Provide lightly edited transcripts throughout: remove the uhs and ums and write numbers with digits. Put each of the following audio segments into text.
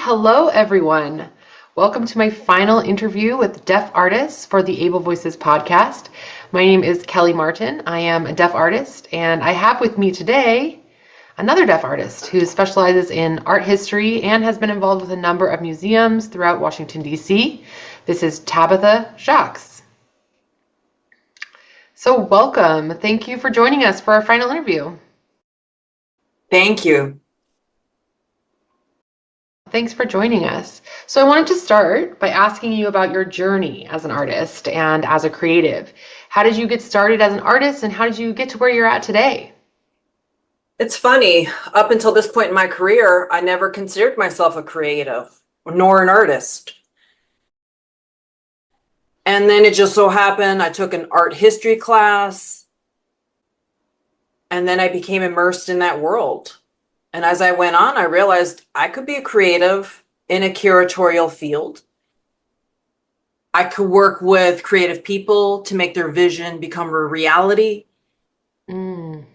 Hello, everyone. Welcome to my final interview with deaf artists for the Able Voices podcast. My name is Kellie Martin. I am a deaf artist, and I have with me today another deaf artist who specializes in art history and has been involved with a number of museums throughout Washington, D.C. This is Tabitha Jacques. So welcome. Thank you for joining us for our final interview. Thank you. Thanks for joining us. So I wanted to start by asking you about your journey as an artist and as a creative. How did you get started as an artist, and how did you get to where you're at today? It's funny, up until this point in my career, I never considered myself a creative nor an artist. And then it just so happened I took an art history class, and then I became immersed in that world. And as I went on, I realized I could be a creative in a curatorial field. I could work with creative people to make their vision become a reality. And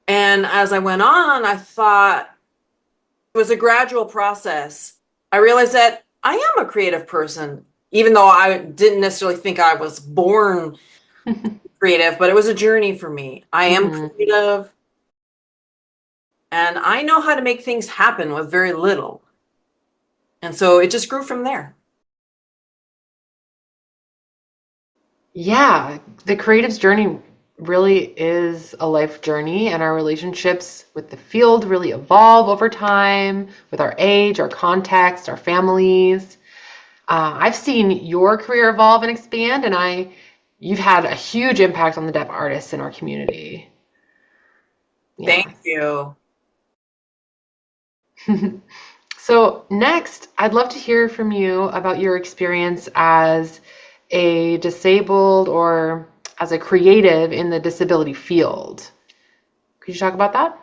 as I went on, I thought it was a gradual process. I realized that I am a creative person, even though I didn't necessarily think I was born creative, but it was a journey for me. I am creative. And I know how to make things happen with very little. And so it just grew from there. Yeah, the creative's journey really is a life journey, and our relationships with the field really evolve over time with our age, our context, our families. I've seen your career evolve and expand, and you've had a huge impact on the deaf artists in our community. Yeah. Thank you. So next, I'd love to hear from you about your experience as a disabled or as a creative in the disability field. Could you talk about that?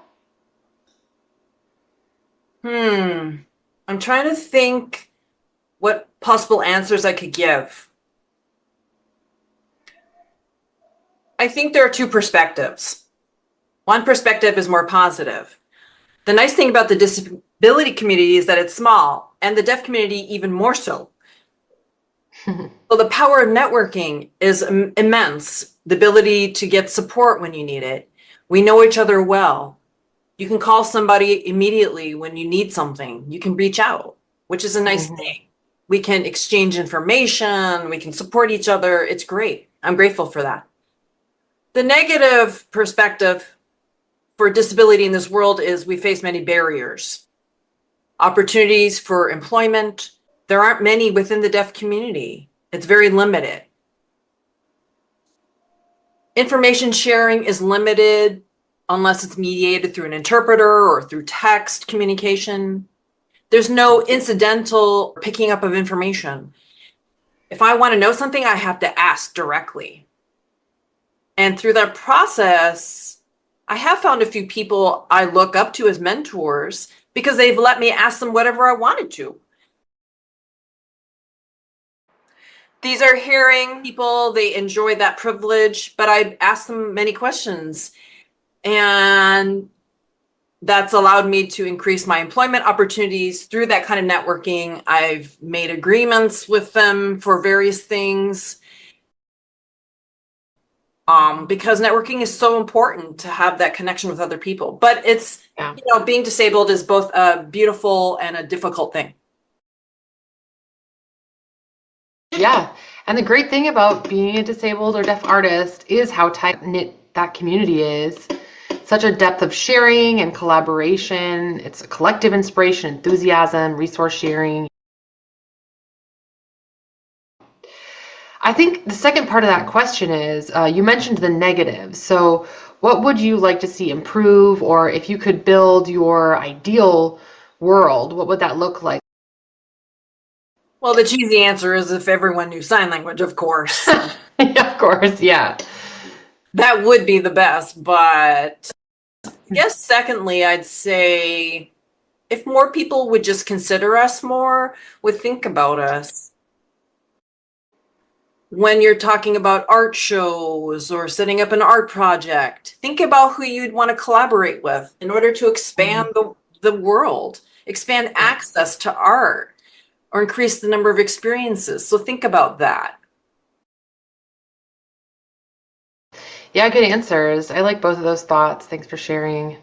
I'm trying to think what possible answers I could give. I think there are two perspectives. One perspective is more positive. The nice thing about the disability community is that it's small, and the deaf community even more so. So the power of networking is immense. The ability to get support when you need it. We know each other well. You can call somebody immediately when you need something. You can reach out, which is a nice thing. We can exchange information. We can support each other. It's great. I'm grateful for that. The negative perspective for disability in this world is we face many barriers. Opportunities for employment. There aren't many within the deaf community. It's very limited. Information sharing is limited unless it's mediated through an interpreter or through text communication. There's no incidental picking up of information. If I want to know something, I have to ask directly. And through that process, I have found a few people I look up to as mentors because they've let me ask them whatever I wanted to. These are hearing people, they enjoy that privilege, but I ask them many questions. And that's allowed me to increase my employment opportunities through that kind of networking. I've made agreements with them for various things. Because networking is so important to have that connection with other people. But it's, being disabled is both a beautiful and a difficult thing. Yeah, and the great thing about being a disabled or deaf artist is how tight-knit that community is. Such a depth of sharing and collaboration. It's a collective inspiration, enthusiasm, resource sharing. I think the second part of that question is, you mentioned the negatives. So what would you like to see improve, or if you could build your ideal world, what would that look like? Well, the cheesy answer is if everyone knew sign language, of course. Of course, yeah. That would be the best, but I guess secondly, I'd say if more people would just consider us more, would think about us. When you're talking about art shows or setting up an art project, think about who you'd want to collaborate with in order to expand the world, expand access to art, or increase the number of experiences. So think about that. Yeah, good answers. I like both of those thoughts. Thanks for sharing.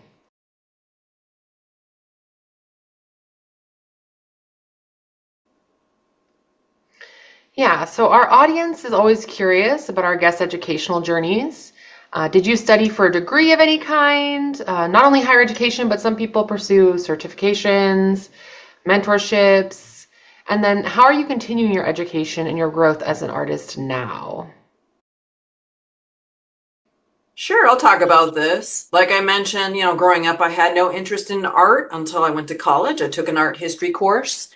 Yeah, so our audience is always curious about our guests' educational journeys. Did you study for a degree of any kind? Not only higher education, but some people pursue certifications, mentorships. And then how are you continuing your education and your growth as an artist now? Sure, I'll talk about this. Like I mentioned, growing up, I had no interest in art until I went to college. I took an art history course,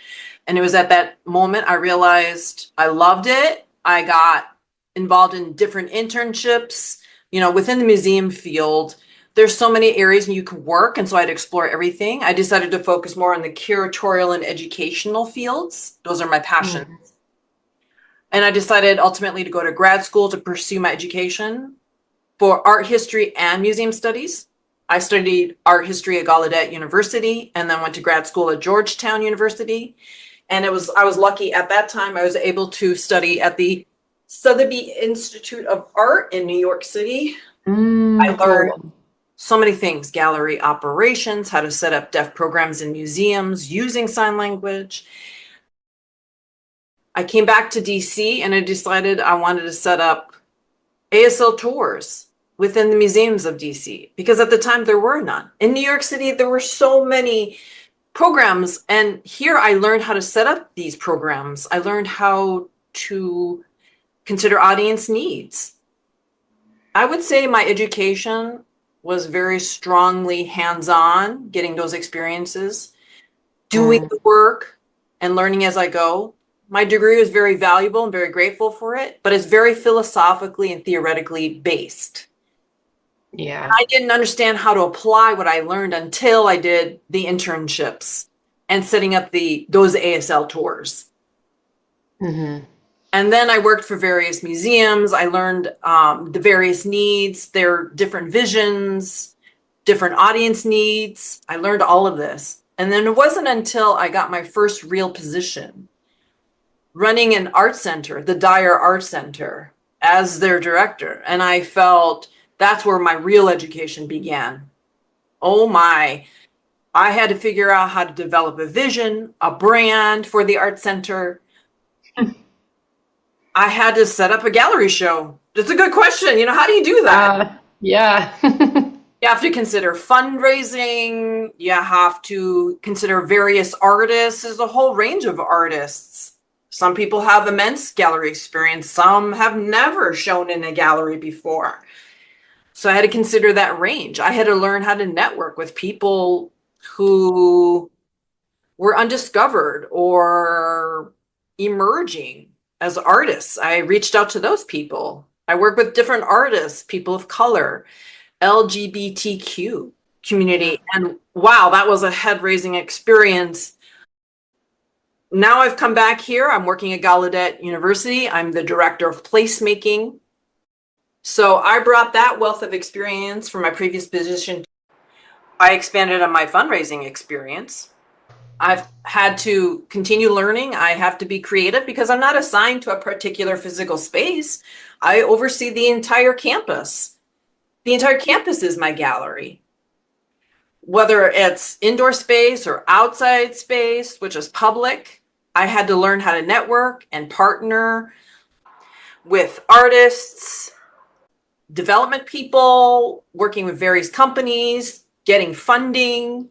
and it was at that moment I realized I loved it. I got involved in different internships, within the museum field. There's so many areas you can work, and so I'd explore everything. I decided to focus more on the curatorial and educational fields. Those are my passions. And I decided ultimately to go to grad school to pursue my education for art history and museum studies. I studied art history at Gallaudet University and then went to grad school at Georgetown University. And I was lucky at that time, I was able to study at the Sotheby Institute of Art in New York City. I learned so many things: gallery operations, how to set up deaf programs in museums using sign language. I came back to DC and I decided I wanted to set up ASL tours within the museums of DC, because at the time there were none. In New York City, there were so many programs, and here I learned how to set up these programs. I learned how to consider audience needs. I would say my education was very strongly hands-on, getting those experiences, doing the work and learning as I go. My degree was very valuable and very grateful for it, but it's very philosophically and theoretically based. Yeah. I didn't understand how to apply what I learned until I did the internships and setting up those ASL tours. Mm-hmm. And then I worked for various museums. I learned the various needs, their different visions, different audience needs. I learned all of this. And then it wasn't until I got my first real position running an art center, the Dyer Arts Center, as their director. And I felt that's where my real education began. Oh my, I had to figure out how to develop a vision, a brand for the art center. I had to set up a gallery show. That's a good question. How do you do that? Yeah. You have to consider fundraising. You have to consider various artists. There's a whole range of artists. Some people have immense gallery experience. Some have never shown in a gallery before. So I had to consider that range. I had to learn how to network with people who were undiscovered or emerging as artists. I reached out to those people. I work with different artists, people of color, LGBTQ community. And wow, that was a head-raising experience. Now I've come back here. I'm working at Gallaudet University. I'm the director of placemaking. So I brought that wealth of experience from my previous position. I expanded on my fundraising experience. I've had to continue learning. I have to be creative because I'm not assigned to a particular physical space. I oversee the entire campus. The entire campus is my gallery. Whether it's indoor space or outside space, which is public, I had to learn how to network and partner with artists, development people, working with various companies, getting funding.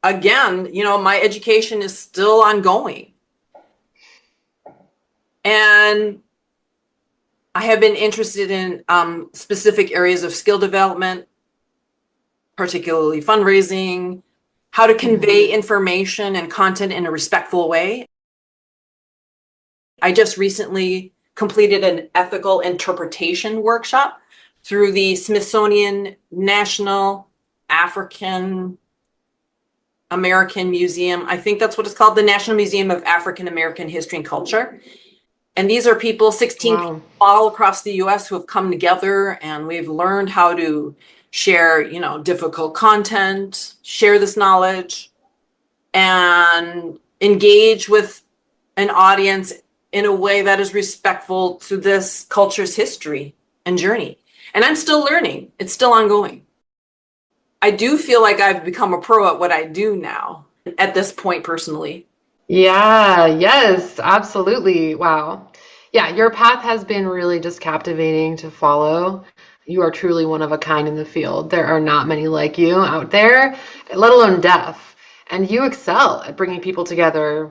Again, my education is still ongoing. And I have been interested in specific areas of skill development, particularly fundraising, how to convey information and content in a respectful way. I just recently completed an ethical interpretation workshop through the Smithsonian National African American Museum. I think that's what it's called, the National Museum of African American History and Culture. And these are people, 16 people all across the US who have come together, and we've learned how to share, difficult content, share this knowledge. and engage with an audience in a way that is respectful to this culture's history and journey. And I'm still learning. It's still ongoing. I do feel like I've become a pro at what I do now at this point personally. Yeah, yes, absolutely. Wow. Yeah, your path has been really just captivating to follow. You are truly one of a kind in the field. There are not many like you out there, let alone deaf. And you excel at bringing people together,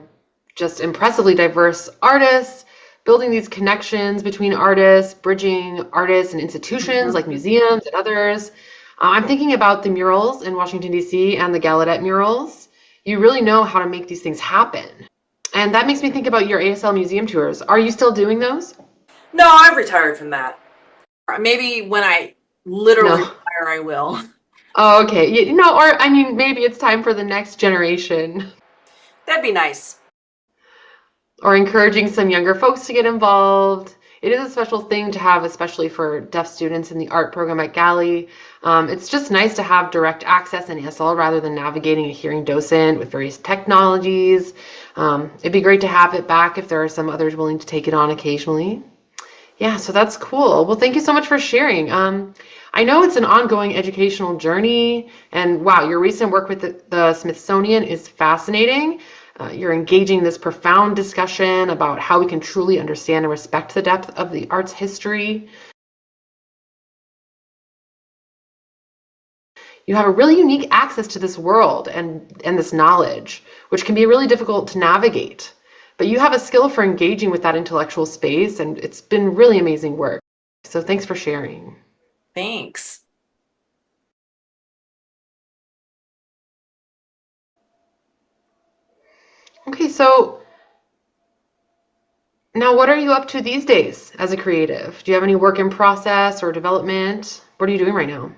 just impressively diverse artists, building these connections between artists, bridging artists and institutions like museums and others. I'm thinking about the murals in Washington, D.C. and the Gallaudet murals. You really know how to make these things happen. And that makes me think about your ASL museum tours. Are you still doing those? No, I've retired from that. Maybe when I literally No. retire, I will. Oh, okay. Or I mean, maybe it's time for the next generation. That'd be nice. Or encouraging some younger folks to get involved. It is a special thing to have, especially for deaf students in the art program at Galley. It's just nice to have direct access in ASL rather than navigating a hearing docent with various technologies. It'd be great to have it back if there are some others willing to take it on occasionally. Yeah, so that's cool. Well, thank you so much for sharing. I know it's an ongoing educational journey, and wow, your recent work with the Smithsonian is fascinating. You're engaging this profound discussion about how we can truly understand and respect the depth of the art's history. You have a really unique access to this world and this knowledge, which can be really difficult to navigate. But you have a skill for engaging with that intellectual space, and it's been really amazing work. So thanks for sharing. Thanks. Okay, so now what are you up to these days as a creative? Do you have any work in process or development? What are you doing right now?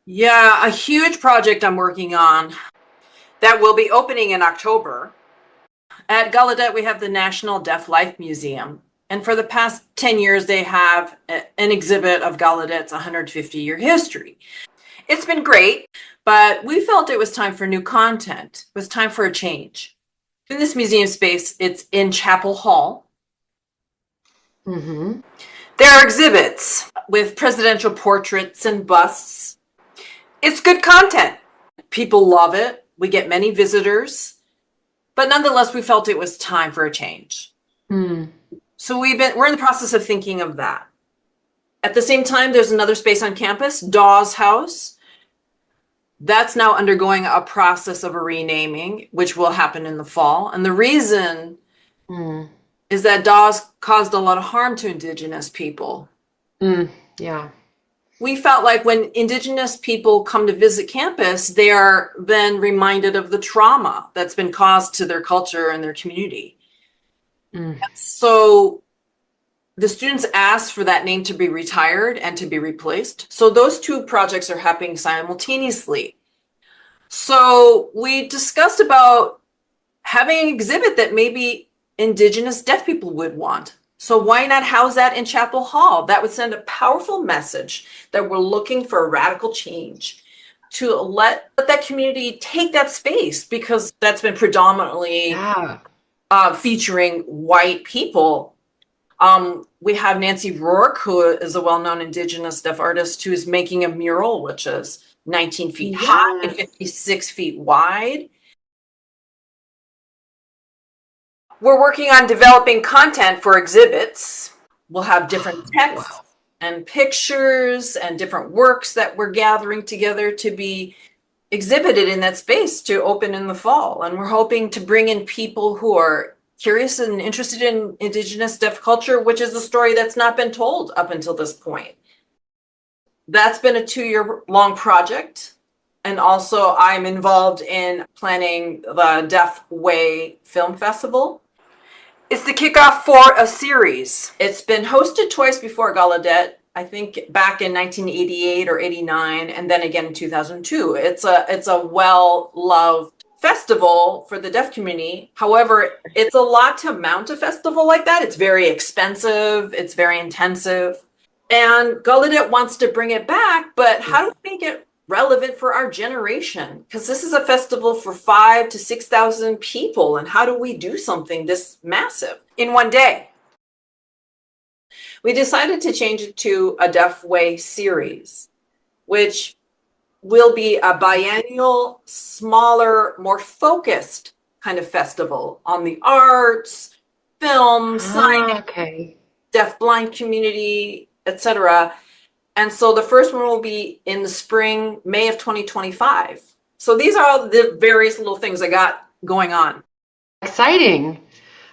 Yeah, a huge project I'm working on that will be opening in October. At Gallaudet, we have the National Deaf Life Museum. And for the past 10 years, they have an exhibit of Gallaudet's 150-year history. It's been great, but we felt it was time for new content. It was time for a change. In this museum space, it's in Chapel Hall. Mm-hmm. There are exhibits with presidential portraits and busts. It's good content. People love it. We get many visitors. But nonetheless, we felt it was time for a change. So we're in the process of thinking of that. At the same time, there's another space on campus, Dawes House. That's now undergoing a process of a renaming, which will happen in the fall. And the reason is that Dawes caused a lot of harm to Indigenous people. Yeah. We felt like when Indigenous people come to visit campus, they are then reminded of the trauma that's been caused to their culture and their community. So the students asked for that name to be retired and to be replaced. So those two projects are happening simultaneously. So we discussed about having an exhibit that maybe Indigenous deaf people would want. So why not house that in Chapel Hall? That would send a powerful message that we're looking for a radical change to let that community take that space, because that's been predominantly featuring white people. We have Nancy Rourke, who is a well-known Indigenous deaf artist, who is making a mural, which is 19 feet high and 56 feet wide. We're working on developing content for exhibits. We'll have different texts and pictures and different works that we're gathering together to be exhibited in that space to open in the fall. And we're hoping to bring in people who are curious and interested in Indigenous deaf culture, which is a story that's not been told up until this point. That's been a 2-year-long project. And also I'm involved in planning the Deaf Way Film Festival. It's the kickoff for a series. It's been hosted twice before at Gallaudet, I think back in 1988 or 89, and then again in 2002. It's a well-loved festival for the deaf community. However, it's a lot to mount a festival like that. It's very expensive. It's very intensive. And Gallaudet wants to bring it back, but how do we make it relevant for our generation, because this is a festival for 5,000 to 6,000 people. And how do we do something this massive in one day? We decided to change it to a Deaf Way series, which will be a biennial, smaller, more focused kind of festival on the arts, film, science, Okay. deaf-blind community, etc. And so the first one will be in the spring, May of 2025. So these are all the various little things I got going on. Exciting.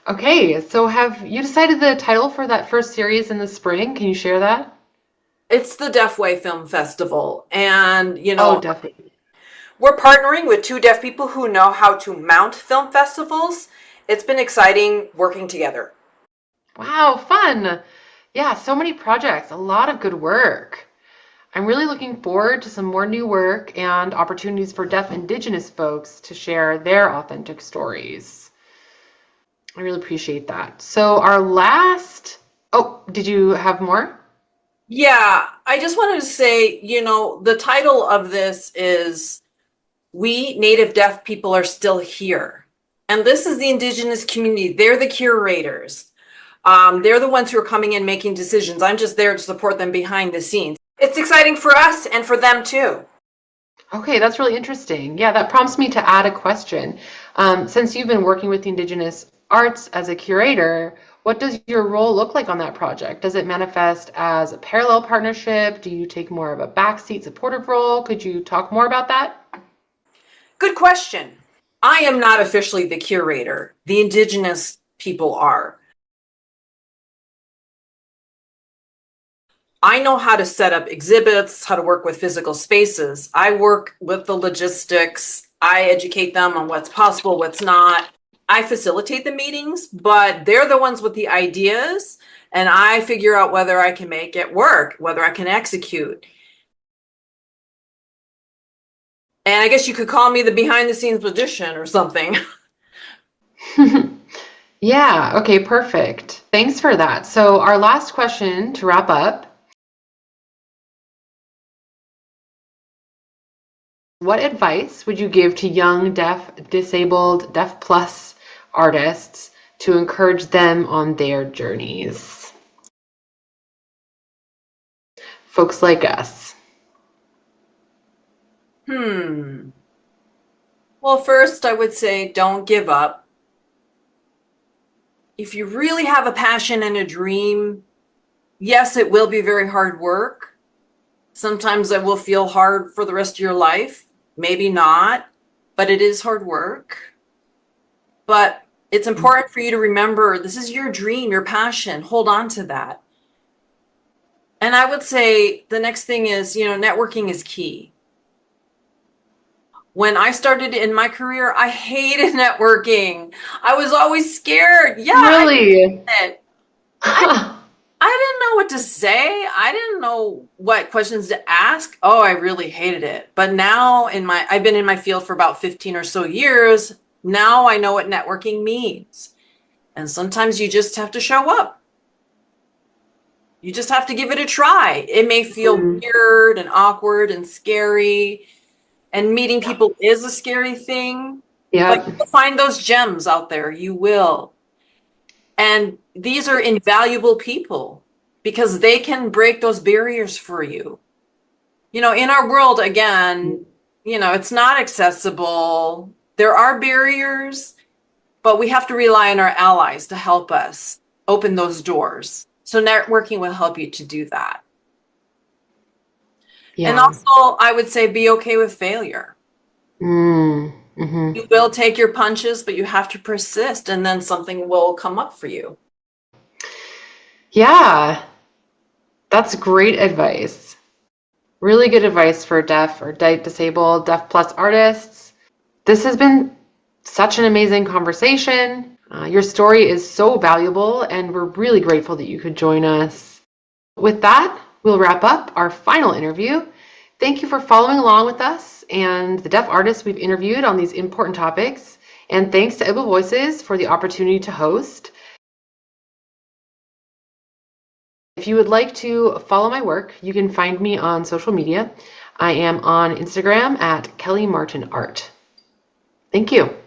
Okay, so have you decided the title for that first series in the spring? Can you share that? It's the Deaf Way Film Festival. And, Oh, definitely. we're partnering with two deaf people who know how to mount film festivals. It's been exciting working together. Wow, fun. Yeah, so many projects, a lot of good work. I'm really looking forward to some more new work and opportunities for deaf Indigenous folks to share their authentic stories. I really appreciate that. So oh, did you have more? Yeah, I just wanted to say, the title of this is We Native Deaf People Are Still Here. And this is the Indigenous community. They're the curators. They're the ones who are coming in making decisions. I'm just there to support them behind the scenes. It's exciting for us and for them too. Okay, that's really interesting. Yeah, that prompts me to add a question. Since you've been working with the Indigenous arts as a curator, what does your role look like on that project? Does it manifest as a parallel partnership? Do you take more of a backseat supportive role? Could you talk more about that? Good question. I am not officially the curator. The Indigenous people are. I know how to set up exhibits, how to work with physical spaces. I work with the logistics. I educate them on what's possible, what's not. I facilitate the meetings, but they're the ones with the ideas, and I figure out whether I can make it work, whether I can execute. And I guess you could call me the behind the scenes magician or something. Yeah, okay, perfect. Thanks for that. So, our last question to wrap up. What advice would you give to young deaf, disabled, deaf plus artists to encourage them on their journeys? Folks like us. Well, first, I would say don't give up. If you really have a passion and a dream, yes, it will be very hard work. Sometimes it will feel hard for the rest of your life. Maybe not, but it is hard work. But it's important for you to remember this is your dream, your passion. Hold on to that. And I would say the next thing is, networking is key. When I started in my career, I hated networking. I was always scared. Yeah, Really? I didn't know what to say. I didn't know what questions to ask. Oh, I really hated it. But now I've been in my field for about 15 or so years. Now I know what networking means. And sometimes you just have to show up. You just have to give it a try. It may feel weird and awkward and scary. And meeting people is a scary thing. Yeah. But you'll find those gems out there. You will. And these are invaluable people because they can break those barriers for you. In our world, again, it's not accessible. There are barriers, but we have to rely on our allies to help us open those doors. So networking will help you to do that. Yeah. And also, I would say be okay with failure. Mm-hmm. You will take your punches, but you have to persist, and then something will come up for you. Yeah, that's great advice. Really good advice for deaf or disabled, deaf plus artists. This has been such an amazing conversation. Your story is so valuable, and we're really grateful that you could join us. With that, we'll wrap up our final interview. Thank you for following along with us and the deaf artists we've interviewed on these important topics. And thanks to Able Voices for the opportunity to host. If you would like to follow my work, you can find me on social media. I am on Instagram at Kellie Martin Art. Thank you.